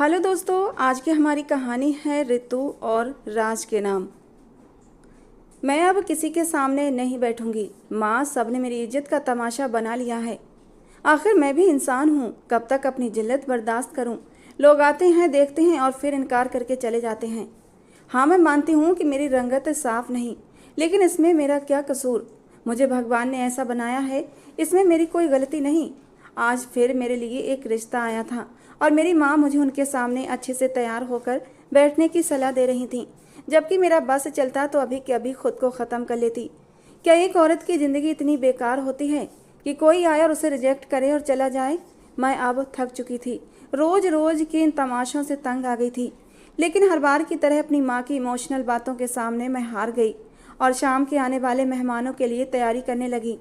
Hello दोस्तों, आज की हमारी कहानी है रितु और राज के नाम। मैं अब किसी के सामने नहीं बैठूंगी। माँ, सबने मेरी इज्जत का तमाशा बना लिया है। आखिर मैं भी इंसान हूँ, कब तक अपनी जिल्लत बर्दाश्त करूँ। लोग आते हैं, देखते हैं और फिर इनकार करके चले जाते हैं। हाँ, मैं मानती हूँ कि मेरी रंगत साफ नहीं, लेकिन इसमें मेरा क्या कसूर। मुझे भगवान ने ऐसा बनाया है, इसमें मेरी कोई गलती नहीं। आज फिर मेरे लिए एक रिश्ता आया था और मेरी माँ मुझे उनके सामने अच्छे से तैयार होकर बैठने की सलाह दे रही थी, जबकि मेरा बस चलता तो अभी के अभी खुद को ख़त्म कर लेती। क्या एक औरत की ज़िंदगी इतनी बेकार होती है कि कोई आए और उसे रिजेक्ट करे और चला जाए। मैं अब थक चुकी थी, रोज़ रोज़ के इन तमाशों से तंग आ गई थी। लेकिन हर बार की तरह अपनी माँ की इमोशनल बातों के सामने मैं हार गई और शाम के आने वाले मेहमानों के लिए तैयारी करने लगी।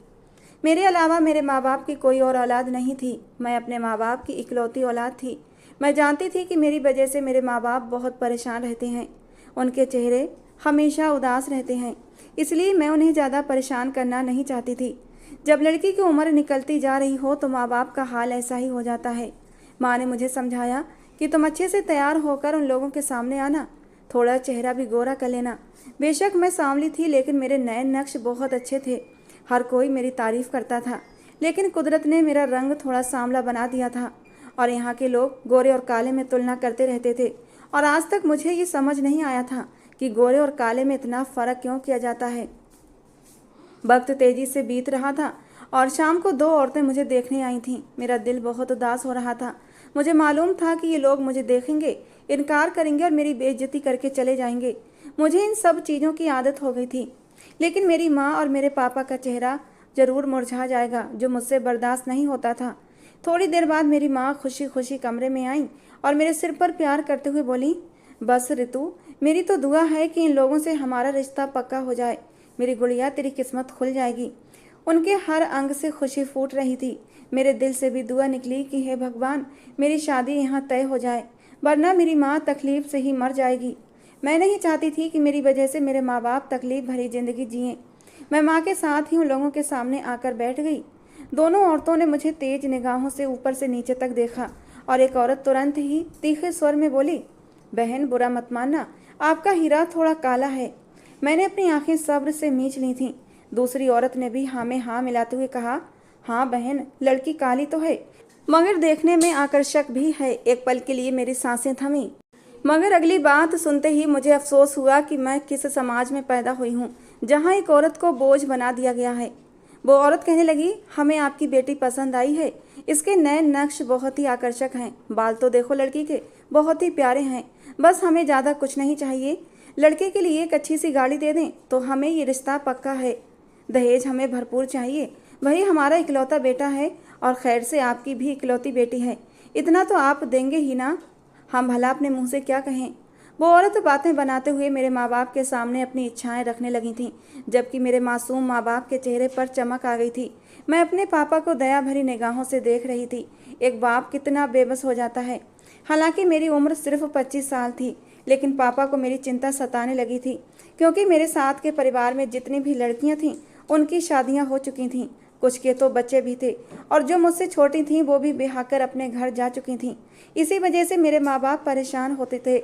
मेरे अलावा मेरे माँ बाप की कोई और औलाद नहीं थी। मैं अपने माँ बाप की इकलौती औलाद थी। मैं जानती थी कि मेरी वजह से मेरे माँ बाप बहुत परेशान रहते हैं। उनके चेहरे हमेशा उदास रहते हैं, इसलिए मैं उन्हें ज़्यादा परेशान करना नहीं चाहती थी। जब लड़की की उम्र निकलती जा रही हो तो माँ बाप का हाल ऐसा ही हो जाता है। माँ ने मुझे समझाया कि तुम अच्छे से तैयार होकर उन लोगों के सामने आना, थोड़ा चेहरा भी गोरा कर लेना। बेशक मैं सांवली थी, लेकिन मेरे नए नक्श बहुत अच्छे थे। हर कोई मेरी तारीफ करता था, लेकिन कुदरत ने मेरा रंग थोड़ा सांवला बना दिया था और यहाँ के लोग गोरे और काले में तुलना करते रहते थे। और आज तक मुझे ये समझ नहीं आया था कि गोरे और काले में इतना फ़र्क क्यों किया जाता है। वक्त तेजी से बीत रहा था और शाम को दो औरतें मुझे देखने आई थीं। मेरा दिल बहुत उदास हो रहा था। मुझे मालूम था कि ये लोग मुझे देखेंगे, इनकार करेंगे और मेरी बेइज्जती करके चले जाएंगे। मुझे इन सब चीज़ों की आदत हो गई थी, लेकिन मेरी माँ और मेरे पापा का चेहरा जरूर मुरझा जाएगा, जो मुझसे बर्दाश्त नहीं होता था। थोड़ी देर बाद मेरी माँ खुशी खुशी कमरे में आई और मेरे सिर पर प्यार करते हुए बोली, बस रितु, मेरी तो दुआ है कि इन लोगों से हमारा रिश्ता पक्का हो जाए। मेरी गुड़िया, तेरी किस्मत खुल जाएगी। उनके हर अंग से खुशी फूट रही थी। मेरे दिल से भी दुआ निकली कि हे भगवान, मेरी शादी यहाँ तय हो जाए, वरना मेरी माँ तकलीफ से ही मर जाएगी। मैं नहीं चाहती थी कि मेरी वजह से मेरे माँ बाप तकलीफ भरी ज़िंदगी जिएं। मैं माँ के साथ ही उन लोगों के सामने आकर बैठ गई। दोनों औरतों ने मुझे तेज निगाहों से ऊपर से नीचे तक देखा और एक औरत तुरंत ही तीखे स्वर में बोली, बहन, बुरा मत मानना, आपका हीरा थोड़ा काला है। मैंने अपनी आंखें सब्र से मींच ली थीं। दूसरी औरत ने भी हाँ में हाँ मिलाते हुए कहा, हाँ बहन, लड़की काली तो है, मगर देखने में आकर्षक भी है। एक पल के लिए मेरी सांसें थमी, मगर अगली बात सुनते ही मुझे अफसोस हुआ कि मैं किस समाज में पैदा हुई हूँ जहाँ एक औरत को बोझ बना दिया गया है। वो औरत कहने लगी, हमें आपकी बेटी पसंद आई है। इसके नए नक्श बहुत ही आकर्षक हैं। बाल तो देखो लड़की के, बहुत ही प्यारे हैं। बस हमें ज़्यादा कुछ नहीं चाहिए। लड़के के लिए एक अच्छी सी गाड़ी दे दें तो हमें ये रिश्ता पक्का है। दहेज हमें भरपूर चाहिए। वही हमारा इकलौता बेटा है और खैर से आपकी भी इकलौती बेटी है। इतना तो आप देंगे ही ना। हम भला अपने मुंह से क्या कहें। वो औरत बातें बनाते हुए मेरे माँ बाप के सामने अपनी इच्छाएं रखने लगी थीं, जबकि मेरे मासूम माँ बाप के चेहरे पर चमक आ गई थी। मैं अपने पापा को दया भरी निगाहों से देख रही थी। एक बाप कितना बेबस हो जाता है। हालांकि मेरी उम्र सिर्फ 25 साल थी, लेकिन पापा को मेरी चिंता सताने लगी थी, क्योंकि मेरे साथ के परिवार में जितनी भी लड़कियां थीं उनकी शादियां हो चुकी थीं। कुछ के तो बच्चे भी थे और जो मुझसे छोटी थीं वो भी ब्याह कर अपने घर जा चुकी थीं। इसी वजह से मेरे माँ बाप परेशान होते थे।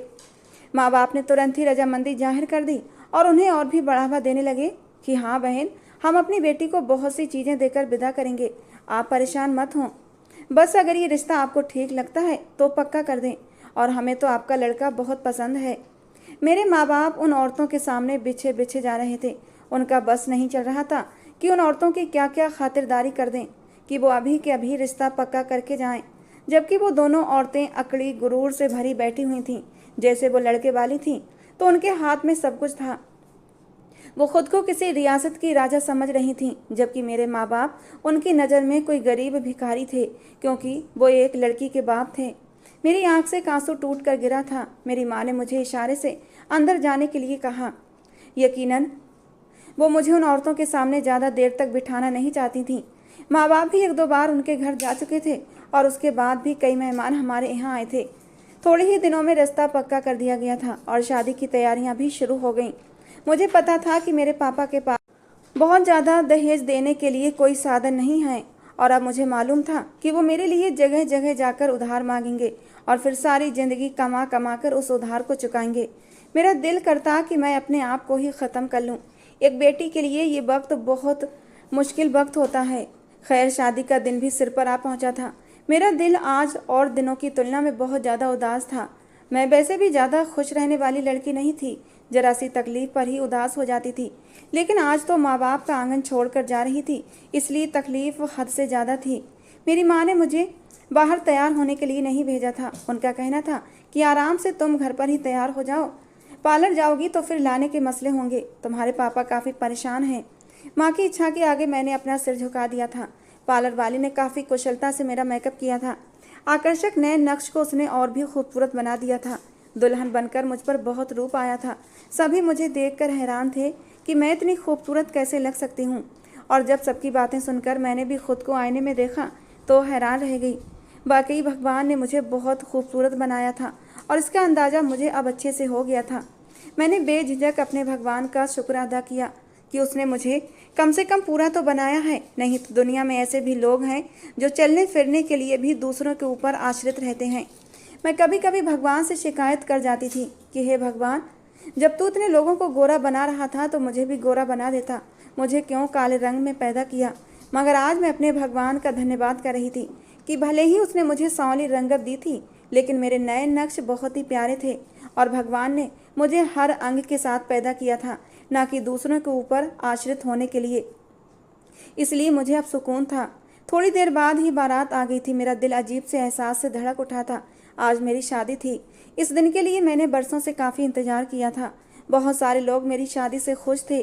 माँ बाप ने तुरंत ही रजामंदी जाहिर कर दी और उन्हें और भी बढ़ावा देने लगे कि हाँ बहन, हम अपनी बेटी को बहुत सी चीज़ें देकर विदा करेंगे, आप परेशान मत हों। बस अगर ये रिश्ता आपको ठीक लगता है तो पक्का कर दें, और हमें तो आपका लड़का बहुत पसंद है। मेरे माँ बाप उन औरतों के सामने बिछे बिछे जा रहे थे। उनका बस नहीं चल रहा था कि उन औरतों की क्या क्या खातिरदारी कर दें कि वो अभी के अभी रिश्ता पक्का करके जाएं, जबकि वो दोनों औरतें अकड़ी गुरूर से भरी बैठी हुई थीं। जैसे वो लड़के वाली थीं तो उनके हाथ में सब कुछ था। वो खुद को किसी रियासत की राजा समझ रही थीं, जबकि मेरे माँ बाप उनकी नज़र में कोई गरीब भिखारी थे, क्योंकि वो एक लड़की के बाप थे। मेरी आंख से आंसू टूट कर गिरा था। मेरी माँ ने मुझे इशारे से अंदर जाने के लिए कहा। यकीनन वो मुझे उन औरतों के सामने ज़्यादा देर तक बिठाना नहीं चाहती थीं। माँ बाप भी एक दो बार उनके घर जा चुके थे और उसके बाद भी कई मेहमान हमारे यहाँ आए थे। थोड़े ही दिनों में रास्ता पक्का कर दिया गया था और शादी की तैयारियां भी शुरू हो गईं। मुझे पता था कि मेरे पापा के पास बहुत ज़्यादा दहेज देने के लिए कोई साधन नहीं है और अब मुझे मालूम था कि वो मेरे लिए जगह जगह जाकर उधार मांगेंगे और फिर सारी जिंदगी कमा कमा कर उस उधार को चुकाएंगे। मेरा दिल करता कि मैं अपने आप को ही ख़त्म कर लूँ। एक बेटी के लिए ये वक्त बहुत मुश्किल वक्त होता है। खैर, शादी का दिन भी सिर पर आ पहुंचा था। मेरा दिल आज और दिनों की तुलना में बहुत ज़्यादा उदास था। मैं वैसे भी ज़्यादा खुश रहने वाली लड़की नहीं थी, जरा सी तकलीफ पर ही उदास हो जाती थी। लेकिन आज तो माँ बाप का आंगन छोड़कर जा रही थी, इसलिए तकलीफ हद से ज़्यादा थी। मेरी माँ ने मुझे बाहर तैयार होने के लिए नहीं भेजा था। उनका कहना था कि आराम से तुम घर पर ही तैयार हो जाओ, पार्लर जाओगी तो फिर लाने के मसले होंगे, तुम्हारे पापा काफ़ी परेशान हैं। माँ की इच्छा के आगे मैंने अपना सिर झुका दिया था। पार्लर वाली ने काफ़ी कुशलता से मेरा मेकअप किया था। आकर्षक नए नक्श को उसने और भी खूबसूरत बना दिया था। दुल्हन बनकर मुझ पर बहुत रूप आया था। सभी मुझे देखकर हैरान थे कि मैं इतनी खूबसूरत कैसे लग सकती हूँ। और जब सबकी बातें सुनकर मैंने भी खुद को आईने में देखा तो हैरान रह गई। वाकई भगवान ने मुझे बहुत खूबसूरत बनाया था और इसका अंदाज़ा मुझे अब अच्छे से हो गया था। मैंने बेझिझक अपने भगवान का शुक्र अदा किया कि उसने मुझे कम से कम पूरा तो बनाया है। नहीं तो दुनिया में ऐसे भी लोग हैं जो चलने फिरने के लिए भी दूसरों के ऊपर आश्रित रहते हैं। मैं कभी कभी भगवान से शिकायत कर जाती थी कि हे भगवान, जब तू इतने लोगों को गोरा बना रहा था तो मुझे भी गोरा बना देता। मुझे क्यों काले रंग में पैदा किया। मगर आज मैं अपने भगवान का धन्यवाद कर रही थी कि भले ही उसने मुझे सांवली रंगत दी थी, लेकिन मेरे नए नक्श बहुत ही प्यारे थे और भगवान ने मुझे हर अंग के साथ पैदा किया था, ना कि दूसरों के ऊपर आश्रित होने के लिए। इसलिए मुझे अब सुकून था। थोड़ी देर बाद ही बारात आ गई थी। मेरा दिल अजीब से एहसास से धड़क उठा था। आज मेरी शादी थी। इस दिन के लिए मैंने बरसों से काफ़ी इंतज़ार किया था। बहुत सारे लोग मेरी शादी से खुश थे।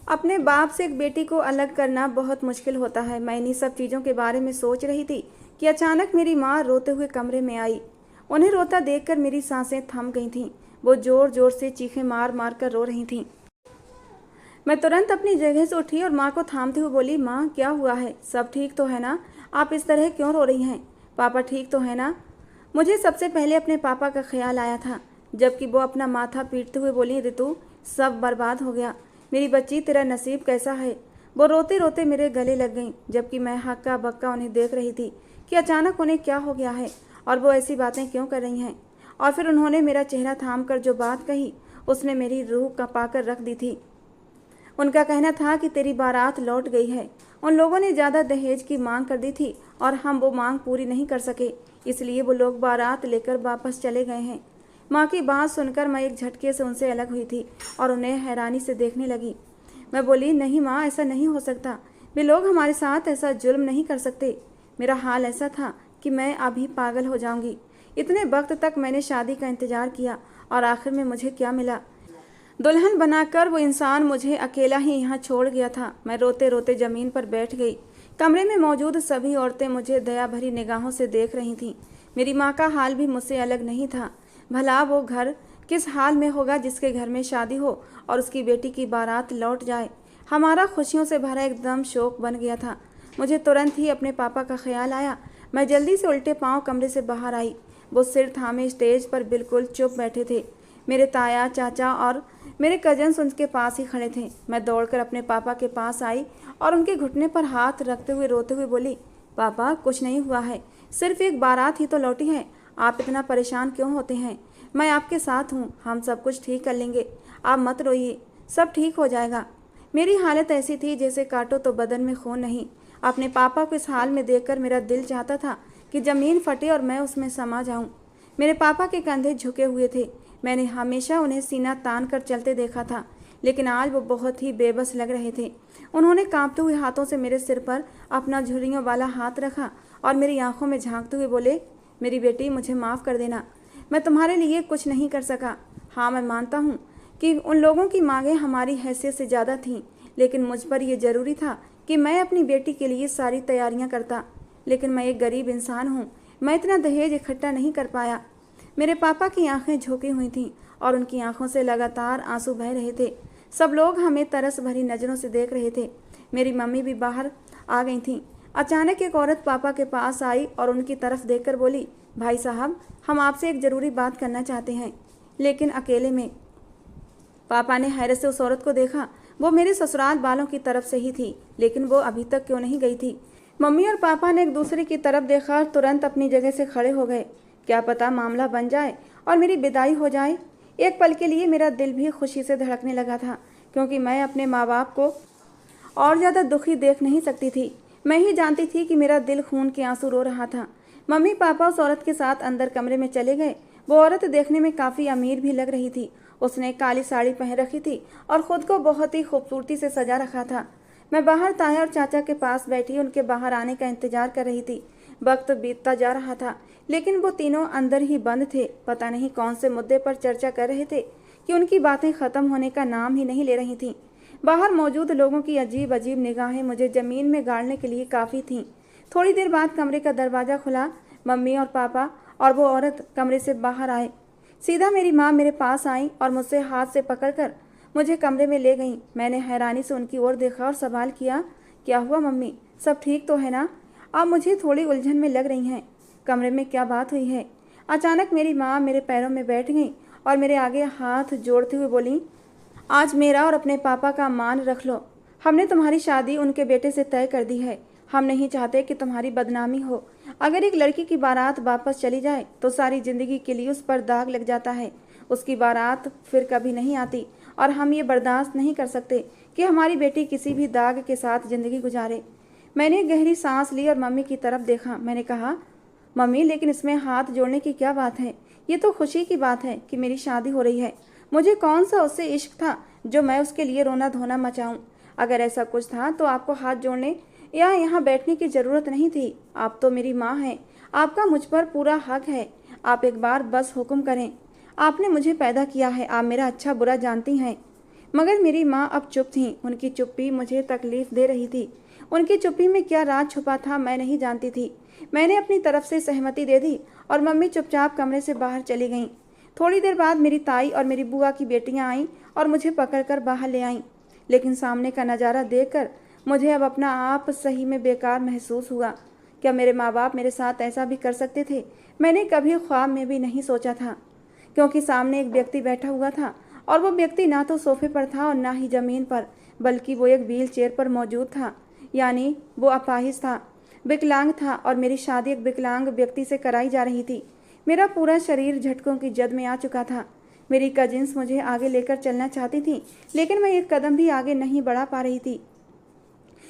अपने बाप से एक बेटी को अलग करना बहुत मुश्किल होता है। मैं इन्हीं सब चीज़ों के बारे में सोच रही थी कि अचानक मेरी माँ रोते हुए कमरे में आई। उन्हें रोता देखकर मेरी सांसें थम गई थीं। वो ज़ोर ज़ोर से चीखें मार मार कर रो रही थीं। मैं तुरंत अपनी जगह से उठी और माँ को थामते हुए बोली, माँ क्या हुआ है? सब ठीक तो है ना? आप इस तरह क्यों रो रही हैं? पापा ठीक तो है ना? मुझे सबसे पहले अपने पापा का ख्याल आया था, जबकि वो अपना माथा पीटते हुए बोली, ऋतु सब बर्बाद हो गया। मेरी बच्ची, तेरा नसीब कैसा है? वो रोते रोते मेरे गले लग गईं, जबकि मैं हक्का बक्का उन्हें देख रही थी कि अचानक उन्हें क्या हो गया है और वो ऐसी बातें क्यों कर रही हैं। और फिर उन्होंने मेरा चेहरा थाम कर जो बात कही उसने मेरी रूह कँपा कर रख दी थी। उनका कहना था कि तेरी बारात लौट गई है। उन लोगों ने ज़्यादा दहेज की मांग कर दी थी और हम वो मांग पूरी नहीं कर सके, इसलिए वो लोग बारात लेकर वापस चले गए हैं। माँ की बात सुनकर मैं एक झटके से उनसे अलग हुई थी और उन्हें हैरानी से देखने लगी। मैं बोली, नहीं माँ, ऐसा नहीं हो सकता। वे लोग हमारे साथ ऐसा जुल्म नहीं कर सकते। मेरा हाल ऐसा था कि मैं अभी पागल हो जाऊंगी। इतने वक्त तक मैंने शादी का इंतज़ार किया और आखिर में मुझे क्या मिला? दुल्हन बनाकर वो इंसान मुझे अकेला ही यहाँ छोड़ गया था। मैं रोते रोते ज़मीन पर बैठ गई। कमरे में मौजूद सभी औरतें मुझे दया भरी निगाहों से देख रही थीं। मेरी माँ का हाल भी मुझसे अलग नहीं था। भला वो घर किस हाल में होगा जिसके घर में शादी हो और उसकी बेटी की बारात लौट जाए। हमारा खुशियों से भरा एकदम शोक बन गया था। मुझे तुरंत ही अपने पापा का ख्याल आया। मैं जल्दी से उल्टे पाँव कमरे से बाहर आई। वो सिर थामे स्टेज पर बिल्कुल चुप बैठे थे। मेरे ताया, चाचा और मेरे कजन्स उनके पास ही खड़े थे। मैं दौड़कर अपने पापा के पास आई और उनके घुटने पर हाथ रखते हुए रोते हुए बोली, पापा कुछ नहीं हुआ है, सिर्फ एक बारात ही तो लौटी है। आप इतना परेशान क्यों होते हैं? मैं आपके साथ हूँ, हम सब कुछ ठीक कर लेंगे। आप मत रोइए, सब ठीक हो जाएगा। मेरी हालत ऐसी थी जैसे काटो तो बदन में खून नहीं। अपने पापा को इस हाल में देखकर मेरा दिल चाहता था कि ज़मीन फटे और मैं उसमें समा जाऊँ। मेरे पापा के कंधे झुके हुए थे। मैंने हमेशा उन्हें सीना तान कर चलते देखा था, लेकिन आज वो बहुत ही बेबस लग रहे थे। उन्होंने कांपते हुए हाथों से मेरे सिर पर अपना झुर्रियों वाला हाथ रखा और मेरी आंखों में झांकते हुए बोले, मेरी बेटी, मुझे माफ़ कर देना। मैं तुम्हारे लिए कुछ नहीं कर सका। हाँ, मैं मानता हूँ कि उन लोगों की मांगें हमारी हैसियत से ज़्यादा थीं, लेकिन मुझ पर यह ज़रूरी था कि मैं अपनी बेटी के लिए सारी तैयारियाँ करता। लेकिन मैं एक गरीब इंसान हूँ, मैं इतना दहेज इकट्ठा नहीं कर पाया। मेरे पापा की आंखें झुकी हुई थीं और उनकी आंखों से लगातार आंसू बह रहे थे। सब लोग हमें तरस भरी नज़रों से देख रहे थे। मेरी मम्मी भी बाहर आ गई थीं। अचानक एक औरत पापा के पास आई और उनकी तरफ देखकर बोली, भाई साहब, हम आपसे एक ज़रूरी बात करना चाहते हैं, लेकिन अकेले में। पापा ने हैरत से उस औरत को देखा। वो मेरे ससुराल वालों की तरफ से ही थी, लेकिन वो अभी तक क्यों नहीं गई थी? मम्मी और पापा ने एक दूसरे की तरफ देखा और तुरंत अपनी जगह से खड़े हो गए। क्या पता मामला बन जाए और मेरी विदाई हो जाए। एक पल के लिए मेरा दिल भी खुशी से धड़कने लगा था, क्योंकि मैं अपने माँ बाप को और ज़्यादा दुखी देख नहीं सकती थी। मैं ही जानती थी कि मेरा दिल खून के आंसू रो रहा था। मम्मी पापा उस औरत के साथ अंदर कमरे में चले गए। वो औरत देखने में काफ़ी अमीर भी लग रही थी। उसने काली साड़ी पहन रखी थी और ख़ुद को बहुत ही खूबसूरती से सजा रखा था। मैं बाहर ताया और चाचा के पास बैठी उनके बाहर आने का इंतजार कर रही थी। वक्त बीतता जा रहा था, लेकिन वो तीनों अंदर ही बंद थे। पता नहीं कौन से मुद्दे पर चर्चा कर रहे थे कि उनकी बातें ख़त्म होने का नाम ही नहीं ले रही थीं। बाहर मौजूद लोगों की अजीब अजीब निगाहें मुझे ज़मीन में गाड़ने के लिए काफ़ी थीं। थोड़ी देर बाद कमरे का दरवाज़ा खुला। मम्मी और पापा और वो औरत कमरे से बाहर आए। सीधा मेरी माँ मेरे पास आई और मुझसे हाथ से पकड़कर मुझे कमरे में ले गईं। मैंने हैरानी से उनकी ओर देखा और सवाल किया, क्या हुआ मम्मी, सब ठीक तो है ना? आप मुझे थोड़ी उलझन में लग रही हैं। कमरे में क्या बात हुई है? अचानक मेरी माँ मेरे पैरों में बैठ गई और मेरे आगे हाथ जोड़ते हुए बोली, आज मेरा और अपने पापा का मान रख लो। हमने तुम्हारी शादी उनके बेटे से तय कर दी है। हम नहीं चाहते कि तुम्हारी बदनामी हो। अगर एक लड़की की बारात वापस चली जाए तो सारी ज़िंदगी के लिए उस पर दाग लग जाता है। उसकी बारात फिर कभी नहीं आती और हम ये बर्दाश्त नहीं कर सकते कि हमारी बेटी किसी भी दाग के साथ ज़िंदगी गुजारे। मैंने गहरी सांस ली और मम्मी की तरफ देखा। मैंने कहा, मम्मी लेकिन इसमें हाथ जोड़ने की क्या बात है? ये तो खुशी की बात है कि मेरी शादी हो रही है। मुझे कौन सा उससे इश्क था जो मैं उसके लिए रोना धोना मचाऊं? अगर ऐसा कुछ था तो आपको हाथ जोड़ने या यहाँ बैठने की ज़रूरत नहीं थी। आप तो मेरी माँ हैं, आपका मुझ पर पूरा हक है। आप एक बार बस हुक्म करें। आपने मुझे पैदा किया है, आप मेरा अच्छा बुरा जानती हैं। मगर मेरी माँ अब चुप थीं। उनकी चुप्पी मुझे तकलीफ़ दे रही थी। उनकी चुप्पी में क्या राज छुपा था मैं नहीं जानती थी। मैंने अपनी तरफ से सहमति दे दी और मम्मी चुपचाप कमरे से बाहर चली गईं। थोड़ी देर बाद मेरी ताई और मेरी बुआ की बेटियां आईं और मुझे पकड़कर बाहर ले आईं। लेकिन सामने का नज़ारा देखकर मुझे अब अपना आप सही में बेकार महसूस हुआ। क्या मेरे माँ बाप मेरे साथ ऐसा भी कर सकते थे? मैंने कभी ख्वाब में भी नहीं सोचा था, क्योंकि सामने एक व्यक्ति बैठा हुआ था और वो व्यक्ति ना तो सोफे पर था और ना ही ज़मीन पर, बल्कि वो एक व्हील चेयर पर मौजूद था। यानी वो अपाहिज था, विकलांग था और मेरी शादी एक विकलांग व्यक्ति से कराई जा रही थी। मेरा पूरा शरीर झटकों की जद में आ चुका था। मेरी कजिन्स मुझे आगे लेकर चलना चाहती थीं, लेकिन मैं एक कदम भी आगे नहीं बढ़ा पा रही थी।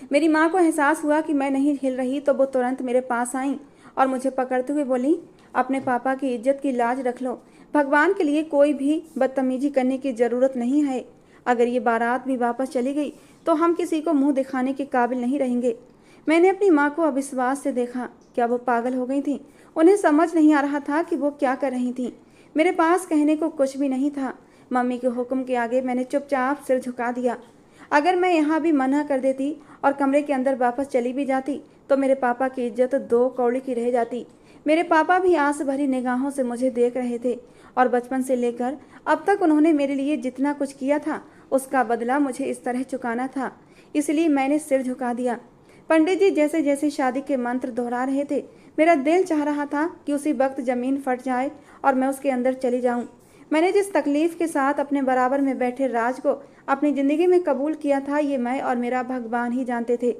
मेरी माँ को एहसास हुआ कि मैं नहीं हिल रही तो वो तुरंत मेरे पास आईं और मुझे पकड़ते हुए बोली, अपने पापा की इज्जत की लाज रख लो। भगवान के लिए कोई भी बदतमीजी करने की ज़रूरत नहीं है। अगर ये बारात भी वापस चली गई तो हम किसी को मुंह दिखाने के काबिल नहीं रहेंगे। मैंने अपनी माँ को अविश्वास से देखा। क्या वो पागल हो गई थी? उन्हें समझ नहीं आ रहा था कि वो क्या कर रही थी। मेरे पास कहने को कुछ भी नहीं था। मम्मी के हुक्म के आगे मैंने चुपचाप सिर झुका दिया। अगर मैं यहाँ भी मना कर देती और कमरे के अंदर वापस चली भी जाती तो मेरे पापा की इज्जत दो कौड़ी की रह जाती। मेरे पापा भी आस भरी निगाहों से मुझे देख रहे थे और बचपन से लेकर अब तक उन्होंने मेरे लिए जितना कुछ किया था उसका बदला मुझे इस तरह चुकाना था। इसलिए मैंने सिर झुका दिया। पंडित जी जैसे जैसे शादी के मंत्र दोहरा रहे थे, मेरा दिल चाह रहा था कि उसी वक्त ज़मीन फट जाए और मैं उसके अंदर चली जाऊं। मैंने जिस तकलीफ़ के साथ अपने बराबर में बैठे राज को अपनी ज़िंदगी में कबूल किया था, ये मैं और मेरा भगवान ही जानते थे।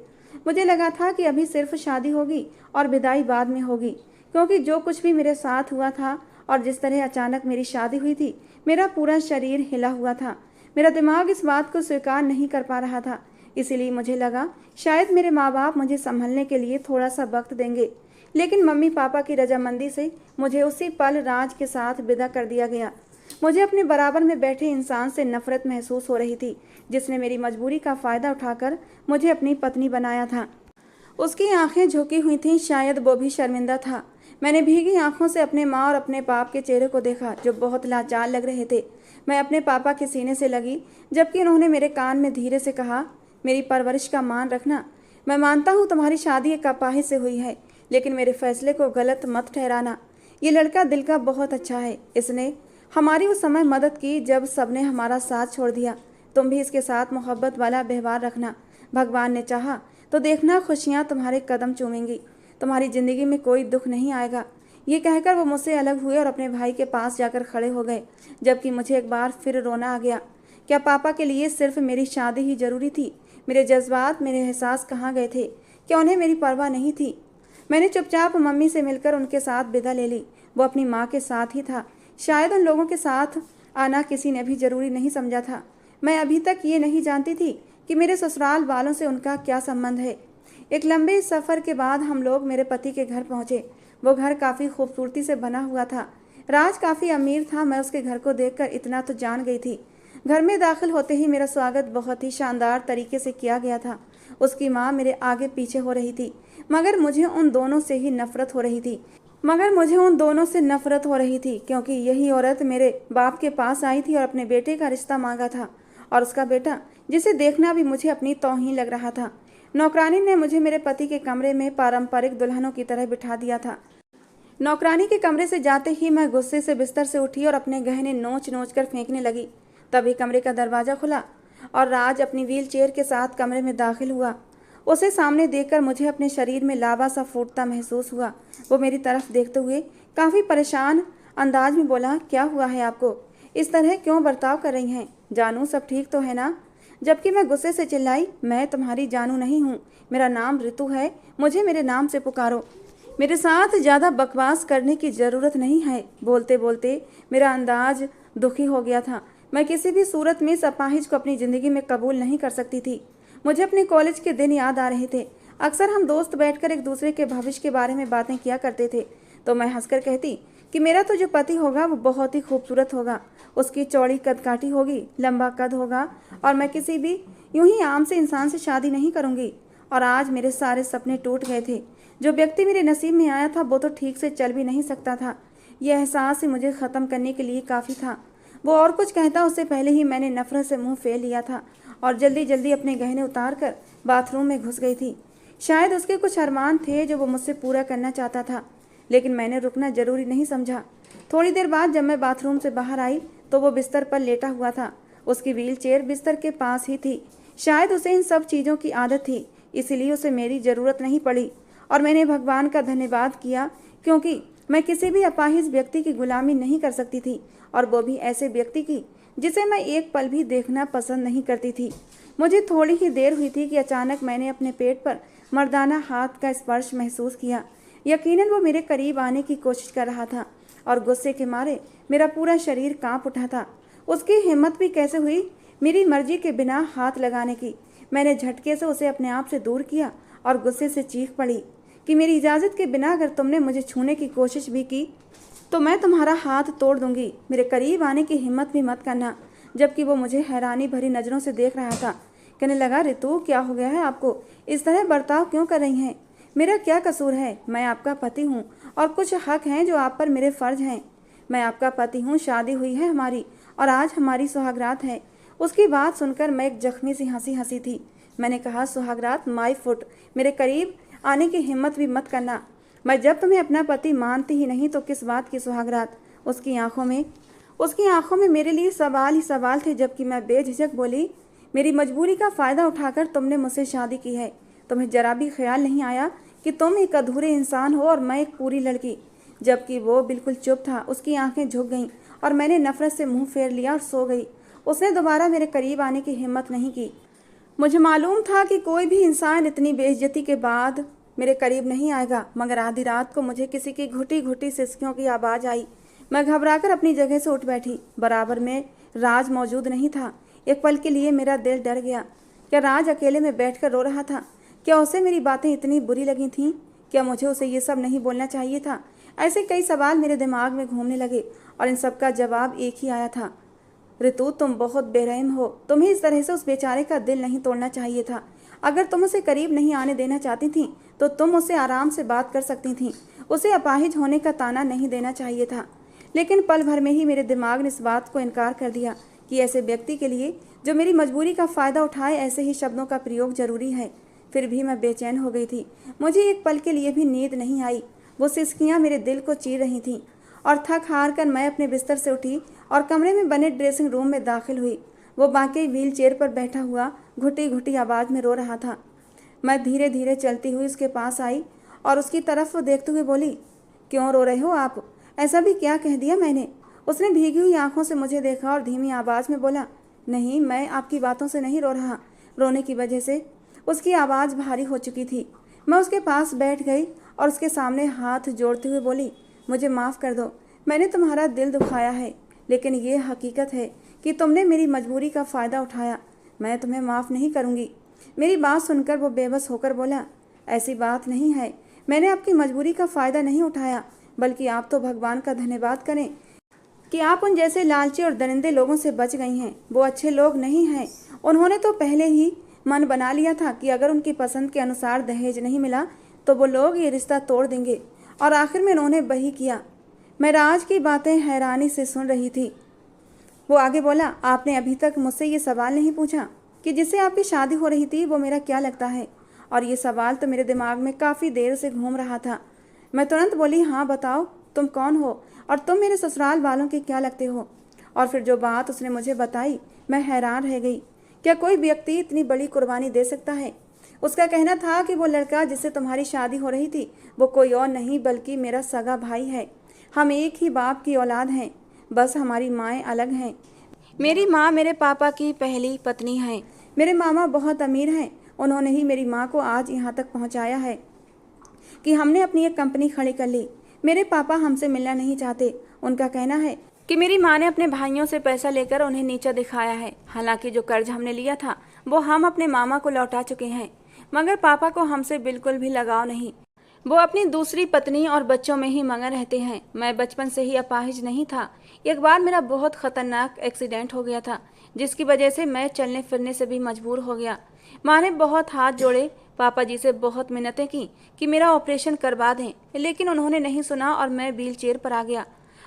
मुझे लगा था कि अभी सिर्फ शादी होगी और विदाई बाद में होगी, क्योंकि जो कुछ भी मेरे साथ हुआ था और जिस तरह अचानक मेरी शादी हुई थी, मेरा पूरा शरीर हिला हुआ था। मेरा दिमाग इस बात को स्वीकार नहीं कर पा रहा था। इसीलिए मुझे लगा शायद मेरे माँ बाप मुझे संभलने के लिए थोड़ा सा वक्त देंगे। लेकिन मम्मी पापा की रजामंदी से मुझे उसी पल राज के साथ विदा कर दिया गया। मुझे अपने बराबर में बैठे इंसान से नफरत महसूस हो रही थी, जिसने मेरी मजबूरी का फ़ायदा उठाकर मुझे अपनी पत्नी बनाया था। उसकी आंखें झुकी हुई थीं, शायद वो भी शर्मिंदा था। मैंने भीगी आंखों से अपने माँ और अपने बाप के चेहरे को देखा, जो बहुत लाचार लग रहे थे। मैं अपने पापा के सीने से लगी, जबकि उन्होंने मेरे कान में धीरे से कहा, मेरी परवरिश का मान रखना। मैं मानता हूँ तुम्हारी शादी एक अपाहिज से हुई है, लेकिन मेरे फैसले को गलत मत ठहराना। ये लड़का दिल का बहुत अच्छा है। इसने हमारी उस समय मदद की जब सबने हमारा साथ छोड़ दिया। तुम भी इसके साथ मोहब्बत वाला व्यवहार रखना। भगवान ने चाहा तो देखना खुशियाँ तुम्हारे कदम चूमेंगी। तुम्हारी ज़िंदगी में कोई दुख नहीं आएगा। ये कहकर वो मुझसे अलग हुए और अपने भाई के पास जाकर खड़े हो गए, जबकि मुझे एक बार फिर रोना आ गया। क्या पापा के लिए सिर्फ मेरी शादी ही ज़रूरी थी? मेरे जज्बात, मेरे एहसास कहाँ गए थे? क्या उन्हें मेरी परवाह नहीं थी? मैंने चुपचाप मम्मी से मिलकर उनके साथ विदा ले ली। वो अपनी माँ के साथ ही था। शायद उन लोगों के साथ आना किसी ने भी जरूरी नहीं समझा था। मैं अभी तक ये नहीं जानती थी कि मेरे ससुराल वालों से उनका क्या संबंध है। एक लंबे सफ़र के बाद हम लोग मेरे पति के घर पहुँचे। वो घर काफ़ी खूबसूरती से बना हुआ था। राज काफ़ी अमीर था। मैं उसके घर को देखकर इतना तो जान गई थी। घर में दाखिल होते ही मेरा स्वागत बहुत ही शानदार तरीके से किया गया था। उसकी माँ मेरे आगे पीछे हो रही थी, मगर मुझे उन दोनों से नफरत हो रही थी क्योंकि यही औरत मेरे बाप के पास आई थी और अपने बेटे का रिश्ता मांगा था। और उसका बेटा, जिसे देखना भी मुझे अपनी तौहीन लग रहा था। नौकरानी ने मुझे मेरे पति के कमरे में पारंपरिक दुल्हनों की तरह बिठा दिया था। नौकरानी के कमरे से जाते ही मैं गुस्से से बिस्तर से उठी और अपने गहने नोच नोच कर फेंकने लगी। तभी कमरे का दरवाज़ा खुला और राज अपनी व्हील चेयर के साथ कमरे में दाखिल हुआ। उसे सामने देखकर मुझे अपने शरीर में लावा सा फूटता महसूस हुआ। वो मेरी तरफ देखते हुए काफ़ी परेशान अंदाज में बोला, क्या हुआ है आपको? इस तरह क्यों बर्ताव कर रही हैं? जानू, सब ठीक तो है ना? जबकि मैं गुस्से से चिल्लाई, मैं तुम्हारी जानू नहीं हूँ, मेरा नाम ऋतु है, मुझे मेरे नाम से पुकारो। मेरे साथ ज़्यादा बकवास करने की ज़रूरत नहीं है। बोलते बोलते मेरा अंदाज दुखी हो गया था। मैं किसी भी सूरत में इस अपाहिज को अपनी ज़िंदगी में कबूल नहीं कर सकती थी। मुझे अपने कॉलेज के दिन याद आ रहे थे। अक्सर हम दोस्त बैठकर एक दूसरे के भविष्य के बारे में बातें किया करते थे। तो मैं हंसकर कहती कि मेरा तो जो पति होगा वो बहुत ही खूबसूरत होगा। उसकी चौड़ी कदकाठी होगी, लंबा कद होगा और मैं किसी भी यूं ही आम से इंसान से शादी नहीं करूँगी। और आज मेरे सारे सपने टूट गए थे। जो व्यक्ति मेरे नसीब में आया था वो तो ठीक से चल भी नहीं सकता था। यह एहसास ही मुझे ख़त्म करने के लिए काफ़ी था। वो और कुछ कहता उससे पहले ही मैंने नफरत से मुंह फेर लिया था और जल्दी जल्दी अपने गहने उतार कर बाथरूम में घुस गई थी। शायद उसके कुछ अरमान थे जो वो मुझसे पूरा करना चाहता था, लेकिन मैंने रुकना जरूरी नहीं समझा। थोड़ी देर बाद जब मैं बाथरूम से बाहर आई तो वो बिस्तर पर लेटा हुआ था। उसकी व्हील चेयर बिस्तर के पास ही थी। शायद उसे इन सब चीज़ों की आदत थी, इसीलिए उसे मेरी ज़रूरत नहीं पड़ी। और मैंने भगवान का धन्यवाद किया क्योंकि मैं किसी भी अपाहिज व्यक्ति की गुलामी नहीं कर सकती थी, और वो भी ऐसे व्यक्ति की जिसे मैं एक पल भी देखना पसंद नहीं करती थी। मुझे थोड़ी ही देर हुई थी कि अचानक मैंने अपने पेट पर मर्दाना हाथ का स्पर्श महसूस किया। यकीनन वो मेरे करीब आने की कोशिश कर रहा था और गुस्से के मारे मेरा पूरा शरीर कांप उठा था। उसकी हिम्मत भी कैसे हुई मेरी मर्जी के बिना हाथ लगाने की। मैंने झटके से उसे अपने आप से दूर किया और गुस्से से चीख पड़ी कि मेरी इजाज़त के बिना अगर तुमने मुझे छूने की कोशिश भी की तो मैं तुम्हारा हाथ तोड़ दूंगी। मेरे करीब आने की हिम्मत भी मत करना। जबकि वो मुझे हैरानी भरी नज़रों से देख रहा था। कहने लगा, ऋतु क्या हो गया है आपको? इस तरह बर्ताव क्यों कर रही हैं? मेरा क्या कसूर है? मैं आपका पति हूँ और कुछ हक हैं जो आप पर मेरे फ़र्ज हैं। मैं आपका पति हूँ, शादी हुई है हमारी और आज हमारी सुहागरात है। उसकी बात सुनकर मैं एक जख्मी सी हंसी हंसी थी। मैंने कहा, सुहागरात माई फुट, मेरे करीब आने की हिम्मत भी मत करना। मैं जब तुम्हें अपना पति मानती ही नहीं तो किस बात की सुहागरात? उसकी आंखों में मेरे लिए सवाल ही सवाल थे। जबकि मैं बेझिझक बोली, मेरी मजबूरी का फ़ायदा उठाकर तुमने मुझसे शादी की है। तुम्हें जरा भी ख्याल नहीं आया कि तुम एक अधूरे इंसान हो और मैं एक पूरी लड़की। जबकि वो बिल्कुल चुप था। उसकी आंखें झुक गईं और मैंने नफरत से मुंह फेर लिया और सो गई। उसने दोबारा मेरे करीब आने की हिम्मत नहीं की। मुझे मालूम था कि कोई भी इंसान इतनी बेइज्जती के बाद मेरे करीब नहीं आएगा, मगर आधी रात को मुझे किसी की घुटी घुटी सिसकियों की आवाज़ आई। मैं घबराकर अपनी जगह से उठ बैठी। बराबर में राज मौजूद नहीं था। एक पल के लिए मेरा दिल डर गया। क्या राज अकेले में बैठकर रो रहा था? क्या उसे मेरी बातें इतनी बुरी लगी थीं? क्या मुझे उसे ये सब नहीं बोलना चाहिए था? ऐसे कई सवाल मेरे दिमाग में घूमने लगे और इन सब का जवाब एक ही आया था, ऋतु तुम बहुत बेरहम हो। तुम्हें इस तरह से उस बेचारे का दिल नहीं तोड़ना चाहिए था। अगर तुम उसे करीब नहीं आने देना चाहती थीं तो तुम उससे आराम से बात कर सकती थीं। उसे अपाहिज होने का ताना नहीं देना चाहिए था। लेकिन पल भर में ही मेरे दिमाग ने इस बात को इनकार कर दिया कि ऐसे व्यक्ति के लिए जो मेरी मजबूरी का फ़ायदा उठाए ऐसे ही शब्दों का प्रयोग जरूरी है। फिर भी मैं बेचैन हो गई थी। मुझे एक पल के लिए भी नींद नहीं आई। वो सिसकियाँ मेरे दिल को चीर रही थीं और थक हार कर मैं अपने बिस्तर से उठी और कमरे में बने ड्रेसिंग रूम में दाखिल हुई। वो बाकी व्हील चेयर पर बैठा हुआ घुटी घुटी आवाज़ में रो रहा था। मैं धीरे धीरे चलती हुई उसके पास आई और उसकी तरफ देखते हुए बोली, क्यों रो रहे हो आप? ऐसा भी क्या कह दिया मैंने? उसने भीगी हुई आंखों से मुझे देखा और धीमी आवाज़ में बोला, नहीं, मैं आपकी बातों से नहीं रो रहा। रोने की वजह से उसकी आवाज़ भारी हो चुकी थी। मैं उसके पास बैठ गई और उसके सामने हाथ जोड़ते हुए बोली, मुझे माफ़ कर दो, मैंने तुम्हारा दिल दुखाया है, लेकिन ये हकीकत है कि तुमने मेरी मजबूरी का फ़ायदा उठाया। मैं तुम्हें माफ़ नहीं करूँगी। मेरी बात सुनकर वो बेबस होकर बोला, ऐसी बात नहीं है, मैंने आपकी मजबूरी का फ़ायदा नहीं उठाया, बल्कि आप तो भगवान का धन्यवाद करें कि आप उन जैसे लालची और दरिंदे लोगों से बच गई हैं। वो अच्छे लोग नहीं हैं। उन्होंने तो पहले ही मन बना लिया था कि अगर उनकी पसंद के अनुसार दहेज नहीं मिला तो वो लोग ये रिश्ता तोड़ देंगे, और आखिर में उन्होंने वही किया। मैं राज की बातें हैरानी से सुन रही थी। वो आगे बोला, आपने अभी तक मुझसे ये सवाल नहीं पूछा कि जिससे आपकी शादी हो रही थी वो मेरा क्या लगता है, और ये सवाल तो मेरे दिमाग में काफ़ी देर से घूम रहा था। मैं तुरंत बोली, हाँ बताओ, तुम कौन हो और तुम मेरे ससुराल वालों के क्या लगते हो। और फिर जो बात उसने मुझे बताई, मैं हैरान रह गई। क्या कोई व्यक्ति इतनी बड़ी कुर्बानी दे सकता है? उसका कहना था कि वो लड़का जिससे तुम्हारी शादी हो रही थी वो कोई और नहीं बल्कि मेरा सगा भाई है। हम एक ही बाप की औलाद हैं, बस हमारी माएँ अलग हैं। मेरी माँ मेरे पापा की पहली पत्नी है। मेरे मामा बहुत अमीर हैं। उन्होंने ही मेरी माँ को आज यहाँ तक पहुँचाया है कि हमने अपनी एक कंपनी खड़ी कर ली। मेरे पापा हमसे मिलना नहीं चाहते। उनका कहना है कि मेरी माँ ने अपने भाइयों से पैसा लेकर उन्हें नीचा दिखाया है। हालांकि जो कर्ज हमने लिया था वो हम अपने मामा को लौटा चुके हैं, मगर पापा को हमसे बिल्कुल भी लगाव नहीं। वो अपनी दूसरी पत्नी और बच्चों में ही मगन रहते हैं। मैं बचपन से ही अपाहिज नहीं था। एक बार मेरा बहुत खतरनाक एक्सीडेंट हो गया था, जिसकी वजह से मैं चलने फिरने से भी मजबूर हो गया। माँ ने बहुत हाथ जोड़े, पापा जी से बहुत मिन्नतें की कि मेरा ऑपरेशन करवा दें, लेकिन उन्होंने नहीं सुना और मैं व्हील चेयर पर आ गया।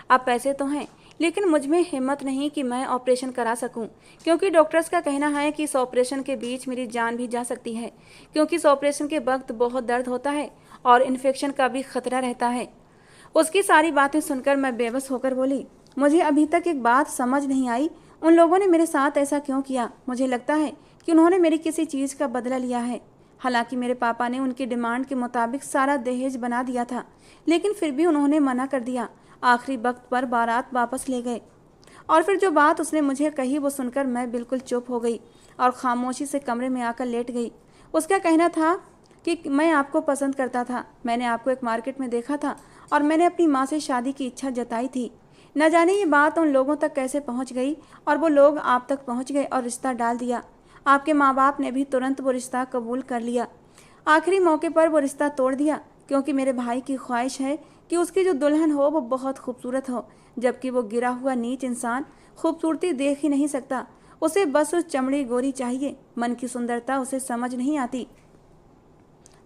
अब पैसे तो हैं, लेकिन मुझ में हिम्मत नहीं कि मैं ऑपरेशन करा सकूं, क्योंकि डॉक्टर्स का कहना है कि इस ऑपरेशन के बीच मेरी जान भी जा सकती है, क्योंकि इस ऑपरेशन के वक्त बहुत दर्द होता है और इन्फेक्शन का भी खतरा रहता है। उसकी सारी बातें सुनकर मैं बेबस होकर बोली, मुझे अभी तक एक बात समझ नहीं आई, उन लोगों ने मेरे साथ ऐसा क्यों किया। मुझे लगता है कि उन्होंने मेरी किसी चीज़ का बदला लिया है। हालांकि मेरे पापा ने उनकी डिमांड के मुताबिक सारा दहेज बना दिया था, लेकिन फिर भी उन्होंने मना कर दिया। आखिरी वक्त पर बारात वापस ले गए। और फिर जो बात उसने मुझे कही वो सुनकर मैं बिल्कुल चुप हो गई और खामोशी से कमरे में आकर लेट गई। उसका कहना था कि मैं आपको पसंद करता था, मैंने आपको एक मार्केट में देखा था और मैंने अपनी माँ से शादी की इच्छा जताई थी। न जाने ये बात उन लोगों तक कैसे पहुँच गई और वो लोग आप तक पहुँच गए और रिश्ता डाल दिया। आपके माँ बाप ने भी तुरंत वो रिश्ता कबूल कर लिया। आखिरी मौके पर वो रिश्ता तोड़ दिया, क्योंकि मेरे भाई की ख्वाहिश है कि उसकी जो दुल्हन हो वो बहुत खूबसूरत हो, जबकि वो गिरा हुआ नीच इंसान खूबसूरती देख ही नहीं सकता। उसे बस उस चमड़ी गोरी चाहिए, मन की सुंदरता उसे समझ नहीं आती।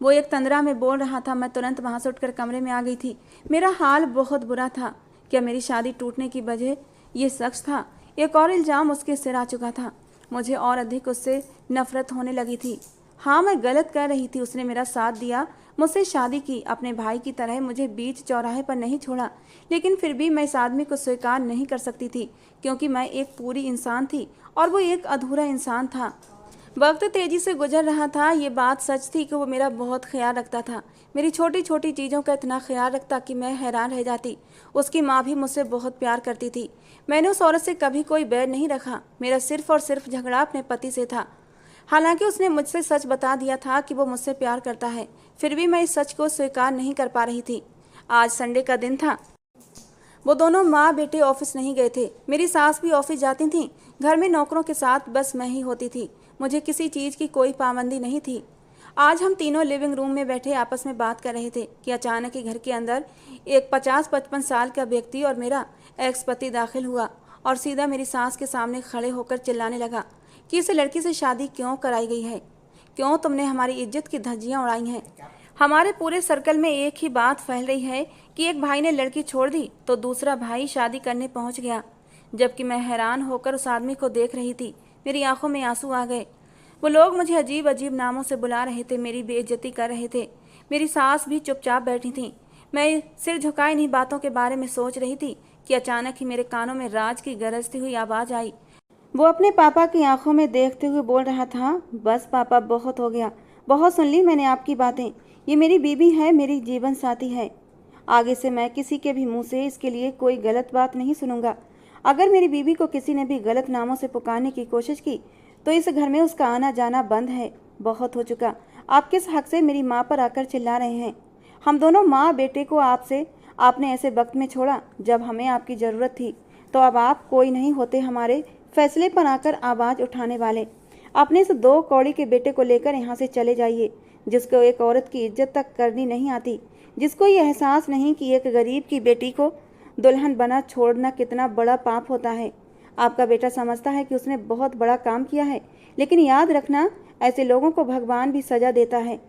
वो एक तंद्रा में बोल रहा था। मैं तुरंत वहाँ से उठकर कमरे में आ गई थी। मेरा हाल बहुत बुरा था। क्या मेरी शादी टूटने की वजह ये शख्स था? एक और इल्ज़ाम उसके सिर आ चुका था। मुझे और अधिक उससे नफरत होने लगी थी। हाँ, मैं गलत कर रही थी। उसने मेरा साथ दिया, मुझसे शादी की, अपने भाई की तरह मुझे बीच चौराहे पर नहीं छोड़ा, लेकिन फिर भी मैं इस आदमी को स्वीकार नहीं कर सकती थी, क्योंकि मैं एक पूरी इंसान थी और वो एक अधूरा इंसान था। वक्त तेजी से गुजर रहा था। ये बात सच थी कि वो मेरा बहुत ख्याल रखता था, मेरी छोटी छोटी चीज़ों का इतना ख्याल रखता कि मैं हैरान रह जाती। उसकी माँ भी मुझसे बहुत प्यार करती थी। मैंने उस औरत से कभी कोई बैर नहीं रखा। मेरा सिर्फ और सिर्फ झगड़ा अपने पति से था। हालांकि उसने मुझसे सच बता दिया था कि वो मुझसे प्यार करता है, फिर भी मैं इस सच को स्वीकार नहीं कर पा रही थी। आज संडे का दिन था। वो दोनों माँ बेटे ऑफिस नहीं गए थे। मेरी सास भी ऑफिस जाती थी। घर में नौकरों के साथ बस मैं ही होती थी। मुझे किसी चीज़ की कोई पाबंदी नहीं थी। आज हम तीनों लिविंग रूम में बैठे आपस में बात कर रहे थे कि अचानक ही घर के अंदर एक 50-55 साल का व्यक्ति और मेरा एक्स पति दाखिल हुआ और सीधा मेरी सास के सामने खड़े होकर चिल्लाने लगा कि इस लड़की से शादी क्यों कराई गई है, क्यों तुमने हमारी इज्जत की धज्जियाँ उड़ाई हैं। हमारे पूरे सर्कल में एक ही बात फैल रही है कि एक भाई ने लड़की छोड़ दी तो दूसरा भाई शादी करने पहुंच गया। जबकि मैं हैरान होकर उस आदमी को देख रही थी। मेरी आंखों में आंसू आ गए। वो लोग मुझे अजीब अजीब नामों से बुला रहे थे, मेरी बेइज्जती कर रहे थे। मेरी सास भी चुपचाप बैठी थी। मैं सिर झुकाए इन्हीं बातों के बारे में सोच रही थी कि अचानक ही मेरे कानों में राज की गरजती हुई आवाज़ आई। वो अपने पापा की आंखों में देखते हुए बोल रहा था, बस पापा, बहुत हो गया, बहुत सुन ली मैंने आपकी बातें। ये मेरी बीबी है, मेरी जीवन साथी है। आगे से मैं किसी के भी मुंह से इसके लिए कोई गलत बात नहीं सुनूंगा। अगर मेरी बीबी को किसी ने भी गलत नामों से पुकारने की कोशिश की तो इस घर में उसका आना जाना बंद है। बहुत हो चुका, आप किस हक से मेरी माँ पर आकर चिल्ला रहे हैं? हम दोनों माँ बेटे को आपने ऐसे वक्त में छोड़ा जब हमें आपकी ज़रूरत थी, तो अब आप कोई नहीं होते हमारे फैसले पर आकर आवाज़ उठाने वाले। अपने इस 2 कौड़ी के बेटे को लेकर यहाँ से चले जाइए, जिसको एक औरत की इज्जत तक करनी नहीं आती, जिसको ये एहसास नहीं कि एक गरीब की बेटी को दुल्हन बना छोड़ना कितना बड़ा पाप होता है। आपका बेटा समझता है कि उसने बहुत बड़ा काम किया है, लेकिन याद रखना, ऐसे लोगों को भगवान भी सज़ा देता है।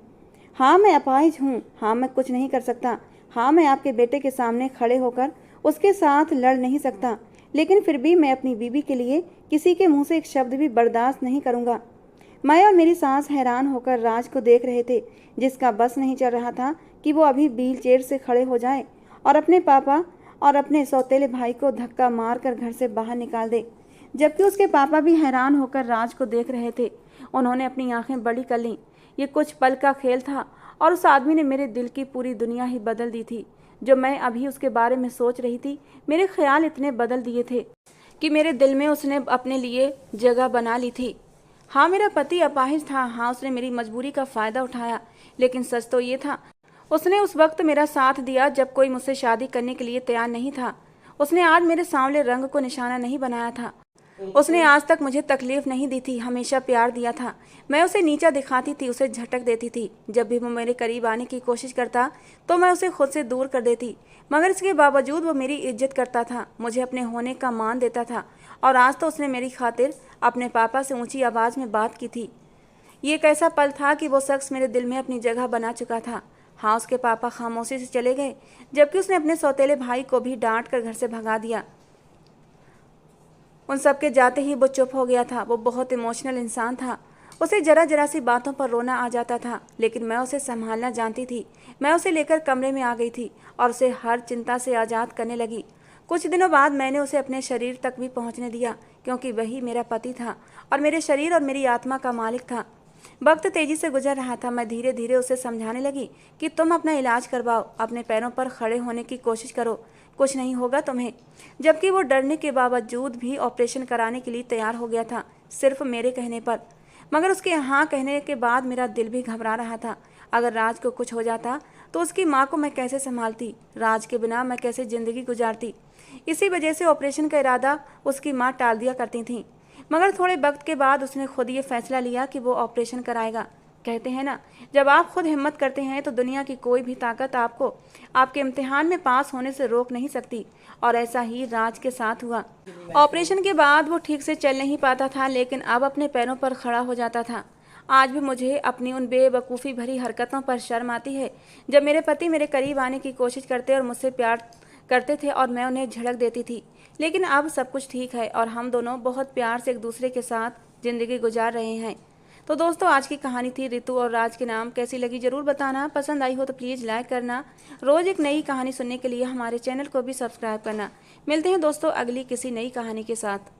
हाँ, मैं अपाहिज हूँ। हाँ, मैं कुछ नहीं कर सकता। हाँ, मैं आपके बेटे के सामने खड़े होकर उसके साथ लड़ नहीं सकता, लेकिन फिर भी मैं अपनी बीवी के लिए किसी के मुंह से एक शब्द भी बर्दाश्त नहीं करूँगा। मैं और मेरी सास हैरान होकर राज को देख रहे थे, जिसका बस नहीं चल रहा था कि वो अभी व्हील चेयर से खड़े हो जाए और अपने पापा और अपने सौतेले भाई को धक्का मार कर घर से बाहर निकाल दे। जबकि उसके पापा भी हैरान होकर राज को देख रहे थे। उन्होंने अपनी आंखें बड़ी कर लीं। ये कुछ पल का खेल था और उस आदमी ने मेरे दिल की पूरी दुनिया ही बदल दी थी। जो मैं अभी उसके बारे में सोच रही थी, मेरे ख्याल इतने बदल दिए थे कि मेरे दिल में उसने अपने लिए जगह बना ली थी। हाँ, मेरा पति अपाहिज था। हाँ, उसने मेरी मजबूरी का फ़ायदा उठाया, लेकिन सच तो ये था, उसने उस वक्त मेरा साथ दिया जब कोई मुझसे शादी करने के लिए तैयार नहीं था। उसने आज मेरे सांवले रंग को निशाना नहीं बनाया था। उसने आज तक मुझे तकलीफ नहीं दी थी, हमेशा प्यार दिया था। मैं उसे नीचा दिखाती थी, उसे झटक देती थी। जब भी वो मेरे करीब आने की कोशिश करता तो मैं उसे खुद से दूर कर देती, मगर इसके बावजूद वो मेरी इज्जत करता था, मुझे अपने होने का मान देता था। और आज तो उसने मेरी खातिर अपने पापा से ऊंची आवाज़ में बात की थी। ये एक ऐसा पल था कि वो शख्स मेरे दिल में अपनी जगह बना चुका था। हाँ, उसके पापा खामोशी से चले गए, जबकि उसने अपने सौतेले भाई को भी डांट कर घर से भगा दिया। उन सब के जाते ही वो चुप हो गया था। वो बहुत इमोशनल इंसान था। उसे जरा जरा सी बातों पर रोना आ जाता था, लेकिन मैं उसे संभालना जानती थी। मैं उसे लेकर कमरे में आ गई थी और उसे हर चिंता से आज़ाद करने लगी। कुछ दिनों बाद मैंने उसे अपने शरीर तक भी पहुंचने दिया, क्योंकि वही मेरा पति था और मेरे शरीर और मेरी आत्मा का मालिक था। वक्त तेजी से गुजर रहा था। मैं धीरे धीरे उसे समझाने लगी कि तुम अपना इलाज करवाओ, अपने पैरों पर खड़े होने की कोशिश करो, कुछ नहीं होगा तुम्हें। जबकि वो डरने के बावजूद भी ऑपरेशन कराने के लिए तैयार हो गया था, सिर्फ मेरे कहने पर। मगर उसके हाँ कहने के बाद मेरा दिल भी घबरा रहा था। अगर राज को कुछ हो जाता तो उसकी माँ को मैं कैसे संभालती? राज के बिना मैं कैसे ज़िंदगी गुजारती? इसी वजह से ऑपरेशन का इरादा उसकी माँ टाल दिया करती थी। मगर थोड़े वक्त के बाद उसने खुद ये फैसला लिया कि वो ऑपरेशन कराएगा। कहते हैं ना, जब आप खुद हिम्मत करते हैं तो दुनिया की कोई भी ताकत आपको आपके इम्तिहान में पास होने से रोक नहीं सकती। और ऐसा ही राज के साथ हुआ। ऑपरेशन के बाद वो ठीक से चल नहीं पाता था, लेकिन अब अपने पैरों पर खड़ा हो जाता था। आज भी मुझे अपनी उन बेवकूफ़ी भरी हरकतों पर शर्म आती है, जब मेरे पति मेरे करीब आने की कोशिश करते और मुझसे प्यार करते थे और मैं उन्हें झिड़क देती थी। लेकिन अब सब कुछ ठीक है और हम दोनों बहुत प्यार से एक दूसरे के साथ ज़िंदगी गुजार रहे हैं। तो दोस्तों, आज की कहानी थी रितु और राज के नाम। कैसी लगी ज़रूर बताना। पसंद आई हो तो प्लीज़ लाइक करना। रोज़ एक नई कहानी सुनने के लिए हमारे चैनल को भी सब्सक्राइब करना। मिलते हैं दोस्तों अगली किसी नई कहानी के साथ।